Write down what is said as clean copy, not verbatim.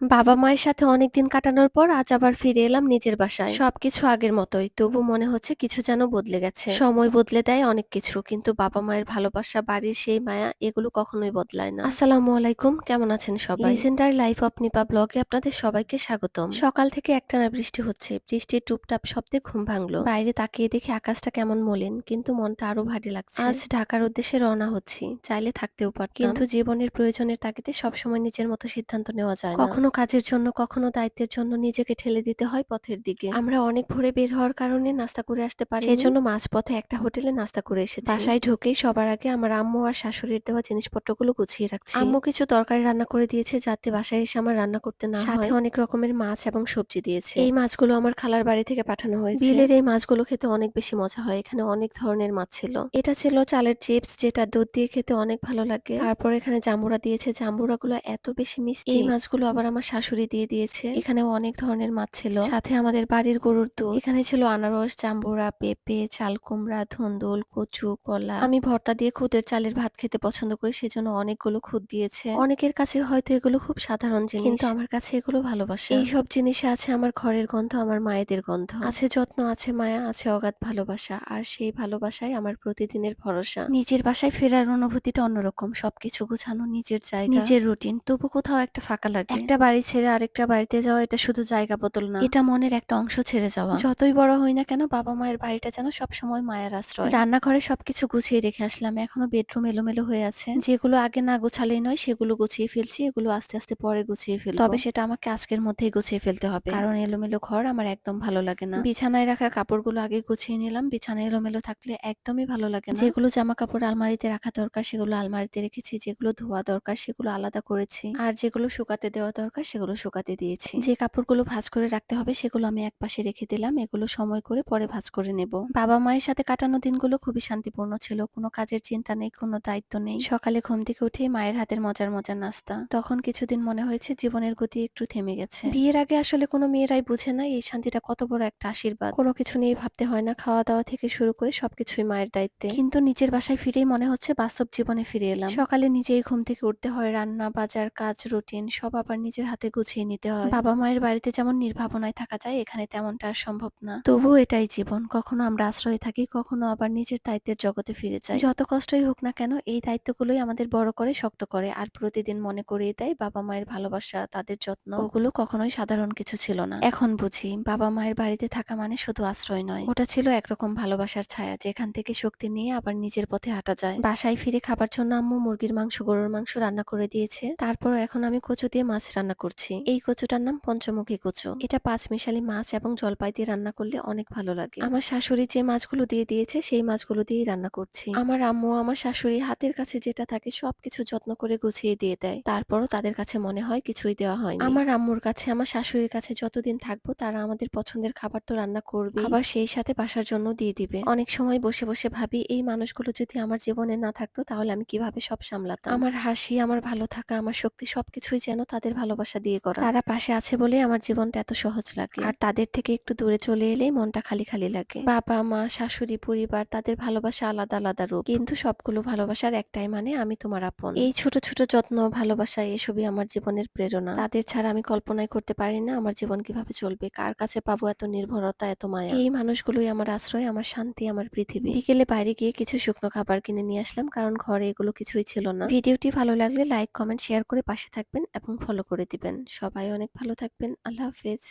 বাবা-মায়ের সাথে অনেকদিন কাটানোর পর আজ আবার ফিরে এলাম নিজের বাসায়। সবকিছু আগের মতোই। তবু মনে হচ্ছে কিছু যেন বদলে গেছে। সময় বদলে দেয় অনেক কিছু। কিন্তু বাবা-মায়ের ভালোবাসা, বাড়ির সেই মায়া এগুলো কখনোই বদলায় না। আসসালামু আলাইকুম। কেমন আছেন সবাই? লিজেন্ডার লাইফ অফ নিপা ব্লগে আপনাদের সবাইকে স্বাগতম। সকাল থেকে একটানা বৃষ্টি হচ্ছে। বৃষ্টির টুপটাপ শব্দে ঘুম ভাঙলো। বাইরে তাকিয়ে দেখি আকাশটা কেমন মলিন, কিন্তু মনটা আরো ভারী লাগছে। আজ ঢাকার উদ্দেশ্যে রওনা হচ্ছি। চাইলে থাকতেও পারতাম। কিন্তু জীবনের প্রয়োজনের তাগিদে সবসময় নিজের মতো সিদ্ধান্ত নেওয়া যায় না। কখনো কাজের জন্য, কখনো দায়িত্বের জন্য নিজেকে ঠেলে দিতে হয় পথের দিকে। আমরা অনেক ভোরে বের হওয়ার কারণে নাস্তা করে আসতে পারি, সেজন্য মাঝপথে একটা হোটেলে নাস্তা করে এসেছি। বাসায় ঢুকেই সবার আগে আমার আম্মু আর শাশুড়ির দেওয়া জিনিসপত্রগুলো গুছিয়ে রাখছি। আম্মু কিছু তরকারি রান্না করে দিয়েছে যাতে বাসায় এসে আমার রান্না করতে না হয়। সাথে অনেক রকমের মাছ এবং সবজি দিয়েছে। এই মাছগুলো আমার খালার বাড়ি থেকে পাঠানো হয়েছে। বিলের এই মাছগুলো খেতে অনেক বেশি মজা হয়। এখানে অনেক ধরনের মাছ ছিল। এটা ছিল চালের চিপস, যেটা দুধ দিয়ে খেতে অনেক ভালো লাগে। তারপর এখানে জাম্বুরা দিয়েছে। জাম্বুরাগুলো এত বেশি মিষ্টি। এই মাছগুলো আবার আমার শাশুড়ি দিয়ে দিয়েছে। এখানেও অনেক ধরনের মাছ ছিল। সাথে আমাদের বাড়ির গরুর দুধ। এখানে ছিল আনারস, জাম্বুরা, পেঁপে, চাল কুমড়া, ধুন্দুল, কচু, কলা। আমি ভর্তা দিয়ে খুদের চালের ভাত খেতে পছন্দ করি, সেজন্য অনেকগুলো খুদ দিয়েছে। অনেকের কাছে হয়তো এগুলো খুব সাধারণ জিনিস, কিন্তু আমার কাছে এগুলো ভালোবাসা। এই সব জিনিসে আছে আমার ঘরের গন্ধ, আমার মায়েদের গন্ধ। আছে যত্ন, আছে মায়া, আছে অগাধ ভালোবাসা। আর সেই ভালোবাসায় আমার প্রতিদিনের ভরসা। নিজের বাসায় ফেরার অনুভূতিটা অন্যরকম। সবকিছু গোছানো, নিজের জায়গা, নিজের রুটিন। তবু কোথাও একটা ফাঁকা লাগে। একটা বাড়ি ছেড়ে আরেকটা বাড়িতে যাওয়া এটা শুধু জায়গা বদল না, এটা মনের একটা অংশ ছেড়ে যাওয়া। যতই বড় হই না কেন, বাবা মায়ের বাড়িটা যেন সবসময় মায়ের আশ্রয়। রান্নাঘরে সবকিছু গুছিয়ে রেখে আসলাম। এখনো বেডরুম এলোমেলো হয়ে আছে। যেগুলো আগে না গোছালেই নয়, সেগুলো গুছিয়ে ফেলছি। এগুলো আস্তে আস্তে পরে গুছিয়ে ফেলবো। তবে সেটা আমাকে আজকের মধ্যেই গুছিয়ে ফেলতে হবে, কারণ এলোমেলো ঘর আমার একদম ভালো লাগে না। বিছানায় রাখা কাপড়গুলো আগে গুছিয়ে নিলাম। বিছানা এলোমেলো থাকলে একদমই ভালো লাগে না। যেগুলো জামা কাপড় আলমারিতে রাখা দরকার সেগুলো আলমারিতে রেখেছি, যেগুলো ধোয়া দরকার সেগুলো আলাদা করেছি, আর যেগুলো শুকাতে দেওয়া দরকার সেগুলো শুকাতে দিয়েছি। যে কাপড়গুলো ভাঁজ করে রাখতে হবে সেগুলো আমি একপাশে রেখে দিলাম। এগুলো সময় করে পরে ভাঁজ করে নেব। বাবা মায়ের সাথে কাটানো দিনগুলো খুবই শান্তিপূর্ণ ছিল। কোনো কাজের চিন্তা নেই, কোনো দায়িত্ব নেই। সকালে ঘুম থেকে উঠে মায়ের হাতের মজার মজার নাস্তা। তখন কিছুদিন মনে হয়েছে জীবনের গতি একটু থেমে গেছে। বিয়ের আগে আসলে কোনো মেয়েরাই বুঝে না এই শান্তিটা কত বড় একটা আশীর্বাদ। কোনো কিছু নিয়ে ভাবতে হয় না, খাওয়া দাওয়া থেকে শুরু করে সবকিছুই মায়ের দায়িত্বে। কিন্তু নিজের বাসায় ফিরেই মনে হচ্ছে বাস্তব জীবনে ফিরে এলাম। সকালে নিজেই ঘুম থেকে উঠতে হয়, রান্না বাজার কাজ রুটিন সব আবার নিজের হাতে গুছিয়ে নিতে হয়। বাবা মায়ের বাড়িতে যেমন নির্ভাবনায় থাকা যায়, এখানে তেমনটা আর সম্ভব না। তবুও এটাই জীবন। কখনো আমরা আশ্রয়ে থাকি, কখনো আবার নিজের দায়িত্বের জগতে ফিরে যাই। যত কষ্টই হোক না কেন, এই দায়িত্বগুলোই আমাদের বড় করে, শক্ত করে, আর প্রতিদিন মনে করিয়ে দেয় বাবা মায়ের ভালোবাসা, তাদের যত্ন, ওগুলো কখনোই সাধারণ কিছু ছিল না। এখন বুঝি বাবা মায়ের বাড়িতে থাকা মানে শুধু আশ্রয় নয়, ওটা ছিল একরকম ভালোবাসার ছায়া, যেখান থেকে শক্তি নিয়ে আবার নিজের পথে হাঁটা যায়। বাসায় ফিরে খাবার জন্য আম্মু মুরগির মাংস, গরুর মাংস রান্না করে দিয়েছে। তারপর এখন আমি কচু দিয়ে মাছ রান্না করছি। এই কচুটার নাম পঞ্চমুখী কচু। এটা পাঁচমিশালি মাছ এবং জলপাই দিয়ে রান্না করলে অনেক ভালো লাগে। আমার শাশুড়ি যে মাছগুলো দিয়ে দিয়েছে সেই মাছগুলো দিয়েই রান্না করছি। আমার আম্মু আমার শাশুড়ি হাতের কাছে যেটা থাকে সবকিছু যত্ন করে গুছিয়ে দিয়ে দেয়। তারপরও তাদের কাছে মনে হয় কিছুই দেওয়া হয়নি। আমার আম্মুর কাছে, আমার শাশুড়ির কাছে যতদিন থাকবো তারা আমাদের পছন্দের খাবার তো রান্না করবে, আবার সেই সাথে বাসার জন্য দিয়ে দিবে। অনেক সময় বসে বসে ভাবি এই মানুষগুলো যদি আমার জীবনে না থাকতো তাহলে আমি কিভাবে সব সামলাতাম। আমার হাসি, আমার ভালো থাকা, আমার শক্তি সবকিছুই যেন তাদের ভালোবাসা দিয়ে করা। তারা পাশে আছে বলে আমার জীবনটা এত সহজ লাগে। আর তাদের থেকে একটু দূরে চলে এলেই মনটা খালি খালি লাগে। বাবা মা, শাশুড়ি, পরিবার, তাদের ভালোবাসা আলাদা আলাদা রূপ, কিন্তু সবগুলো ভালোবাসার একটাই মানে আমি তোমার আপন। এই ছোট ছোট যত্ন, ভালোবাসা এসবই আমার জীবনের প্রেরণা। তাদের ছাড়া আমি কল্পনাই করতে পারি না আমার জীবন কিভাবে চলবে, কার কাছে পাবো এত নির্ভরতা, এত মায়া। এই মানুষগুলোই আমার আশ্রয়, আমার শান্তি, আমার পৃথিবী। বিকেলে বাইরে গিয়ে কিছু শুকনো খাবার কিনে নিয়ে আসলাম, কারণ ঘরে এগুলো কিছুই ছিল না। ভিডিওটি ভালো লাগলে লাইক কমেন্ট শেয়ার করে পাশে থাকবেন এবং ফলো করে দিবেন। সবাই অনেক ভালো থাকবেন। আল্লাহ হাফেজ।